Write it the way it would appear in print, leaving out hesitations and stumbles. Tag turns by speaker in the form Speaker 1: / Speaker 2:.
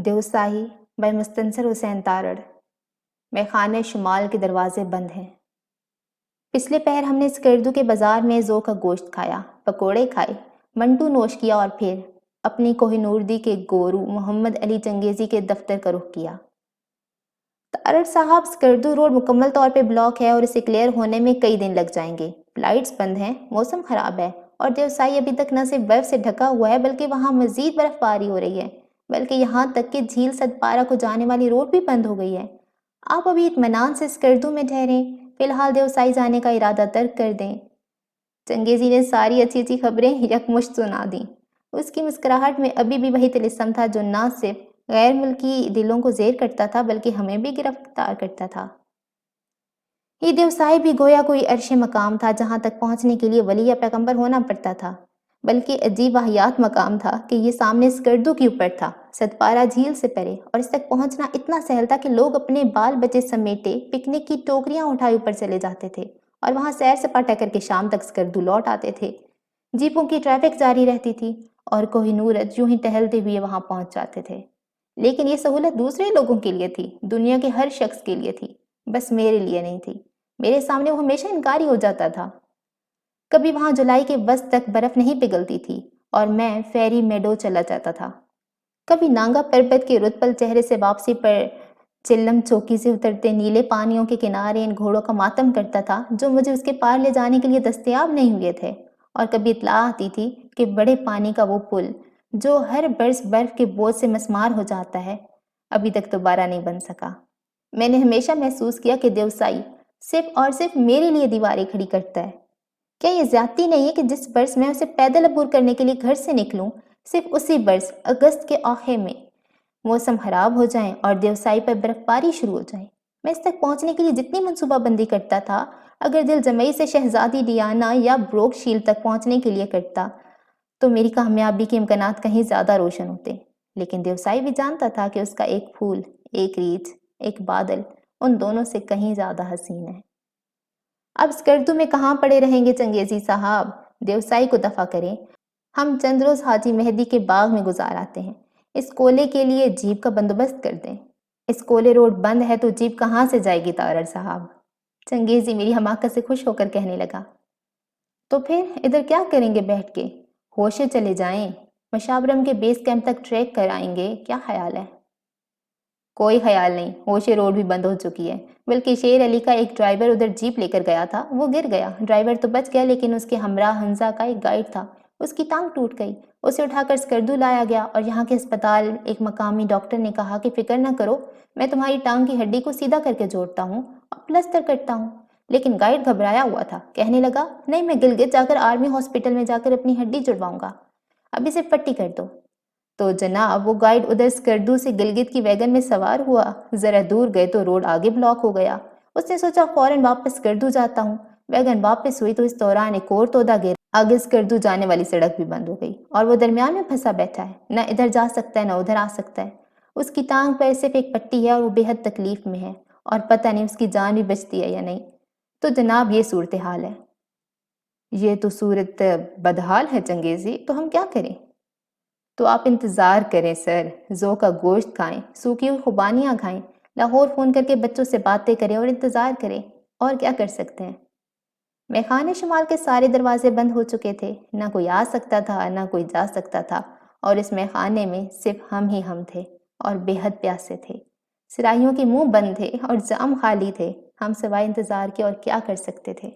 Speaker 1: دیوساہی by Mustansir حسین تارڑ۔ میخانے شمال کے دروازے بند ہیں۔ پچھلے پہر ہم نے سکردو کے بازار میں زو کا گوشت کھایا، پکوڑے کھائے، منٹو نوش کیا اور پھر اپنی کوہ نوردی کے گورو محمد علی چنگیزی کے دفتر کا رخ کیا۔ تارڑ صاحب، سکردو روڈ مکمل طور پہ بلاک ہے اور اسے کلیئر ہونے میں کئی دن لگ جائیں گے۔ فلائٹس بند ہیں، موسم خراب ہے اور دیوسائی ابھی تک نہ صرف برف سے ڈھکا ہوا ہے بلکہ وہاں مزید برف باری ہو رہی ہے، بلکہ یہاں تک کہ جھیل ستپارہ کو جانے والی روڈ بھی بند ہو گئی ہے۔ آپ ابھی اطمینان سے سکردو میں ٹھہریں، فی الحال دیوسائی جانے کا ارادہ ترک کر دیں۔ چنگیزی نے ساری اچھی اچھی خبریں یکمشت سنا دیں۔ اس کی مسکراہٹ میں ابھی بھی وہی طلسم تھا جو نہ صرف غیر ملکی دلوں کو زیر کرتا تھا بلکہ ہمیں بھی گرفتار کرتا تھا۔ یہ دیوسائی بھی گویا کوئی عرش مقام تھا جہاں تک پہنچنے کے لیے ولی یا پیغمبر ہونا پڑتا تھا، بلکہ عجیب واہیات مقام تھا کہ یہ سامنے سکردو کے اوپر تھا، ستپارہ جھیل سے پرے، اور اس تک پہنچنا اتنا سہل تھا کہ لوگ اپنے بال بچے سمیٹے پکنک کی ٹوکریاں اٹھائے اوپر چلے جاتے تھے اور وہاں سیر سپاٹا کر کے شام تک سکردو لوٹ آتے تھے۔ جیپوں کی ٹریفک جاری رہتی تھی اور کوہ نورد یوں ہی ٹہلتے ہوئے وہاں پہنچ جاتے تھے۔ لیکن یہ سہولت دوسرے لوگوں کے لیے تھی، دنیا کے ہر شخص کے لیے تھی، بس میرے لیے نہیں تھی۔ میرے سامنے وہ ہمیشہ انکاری ہو جاتا تھا۔ کبھی وہاں جولائی کے وسط تک برف نہیں پگھلتی تھی اور میں فیری میڈو چلا جاتا تھا۔ کبھی نانگا پربت کے رتپل چہرے سے واپسی پر چلم چوکی سے اترتے نیلے پانیوں کے کنارے ان گھوڑوں کا ماتم کرتا تھا جو مجھے اس کے پار لے جانے کے لیے دستیاب نہیں ہوئے تھے، اور کبھی اطلاع آتی تھی کہ بڑے پانی کا وہ پل جو ہر برس برف کے بوجھ سے مسمار ہو جاتا ہے، ابھی تک دوبارہ نہیں بن سکا۔ میں نے ہمیشہ محسوس کیا کہ دیوسائی صرف اور صرف میرے لیے دیواریں کھڑی کرتا ہے۔ کیا یہ زیادتی نہیں ہے کہ جس برس میں اسے پیدل عبور کرنے کے لیے گھر سے نکلوں، صرف اسی برس اگست کے آخر میں موسم خراب ہو جائیں اور دیوسائی پر برف باری شروع ہو جائے؟ میں اس تک پہنچنے کے لیے جتنی منصوبہ بندی کرتا تھا، اگر دل جمعی سے شہزادی ڈیانا یا بروک شیل تک پہنچنے کے لیے کرتا تو میری کامیابی کے امکانات کہیں زیادہ روشن ہوتے۔ لیکن دیوسائی بھی جانتا تھا کہ اس کا ایک پھول، ایک ریچھ، ایک بادل ان دونوں سے کہیں زیادہ حسین ہے۔ اب سکردو میں کہاں پڑے رہیں گے چنگیزی صاحب؟ دیوسائی کو دفع کریں۔ ہم چند روز حاجی مہدی کے باغ میں گزار آتے ہیں۔ اس کولے کے لیے جیپ کا بندوبست کر دیں۔ اس کولے روڈ بند ہے تو جیپ کہاں سے جائے گی تارڑ صاحب؟ چنگیزی میری حماقت سے خوش ہو کر کہنے لگا۔ تو پھر ادھر کیا کریں گے بیٹھ کے؟ ہوشے چلے جائیں، مشابرم کے بیس کیمپ تک ٹریک کر آئیں گے، کیا خیال ہے؟ کوئی خیال نہیں، ہوشے روڈ بھی بند ہو چکی ہے، بلکہ شیر علی کا ایک ڈرائیور ادھر جیپ لے کر گیا تھا، وہ گر گیا، ڈرائیور تو بچ گیا لیکن اس کے ہمراہ حمزہ کا ایک گائیڈ تھا، اس کی ٹانگ ٹوٹ گئی، اسے اٹھا کر سکردو لایا گیا اور یہاں کے ہسپتال ایک مقامی ڈاکٹر نے کہا کہ فکر نہ کرو، میں تمہاری ٹانگ کی ہڈی کو سیدھا کر کے جوڑتا ہوں اور پلسٹر کرتا ہوں۔ لیکن گائیڈ گھبرایا ہوا تھا، کہنے لگا نہیں، میں گلگت جا کر آرمی ہاسپٹل میں جا کر اپنی ہڈی جڑواؤں گا، ابھی صرف پٹی کر دو۔ تو جناب وہ گائیڈ ادھر سکردو سے گلگت کی ویگن میں سوار ہوا، ذرا دور گئے تو روڈ آگے بلاک ہو گیا، اس نے سوچا فوراً واپس سکردو جاتا ہوں، ویگن واپس ہوئی تو اس دوران ایک اور تودا گرا، آگے سکردو جانے والی سڑک بھی بند ہو گئی اور وہ درمیان میں پھنسا بیٹھا ہے، نہ ادھر جا سکتا ہے نہ ادھر آ سکتا ہے، اس کی ٹانگ پر صرف ایک پٹی ہے اور وہ بے حد تکلیف میں ہے اور پتہ نہیں اس کی جان بھی بچتی ہے یا نہیں۔ تو جناب یہ صورتحال ہے۔ یہ تو صورت بدحال ہے چنگیزی، تو ہم کیا کریں؟ تو آپ انتظار کریں سر، زو کا گوشت کھائیں، سوکھی ہوئی خوبانیاں کھائیں، لاہور فون کر کے بچوں سے باتیں کریں اور انتظار کریں، اور کیا کر سکتے ہیں؟ میخانے شمال کے سارے دروازے بند ہو چکے تھے، نہ کوئی آ سکتا تھا نہ کوئی جا سکتا تھا، اور اس میخانے میں صرف ہم ہی ہم تھے اور بے حد پیاسے تھے، سرائیوں کے منہ بند تھے اور جام خالی تھے، ہم سوائے انتظار کے اور کیا کر سکتے تھے؟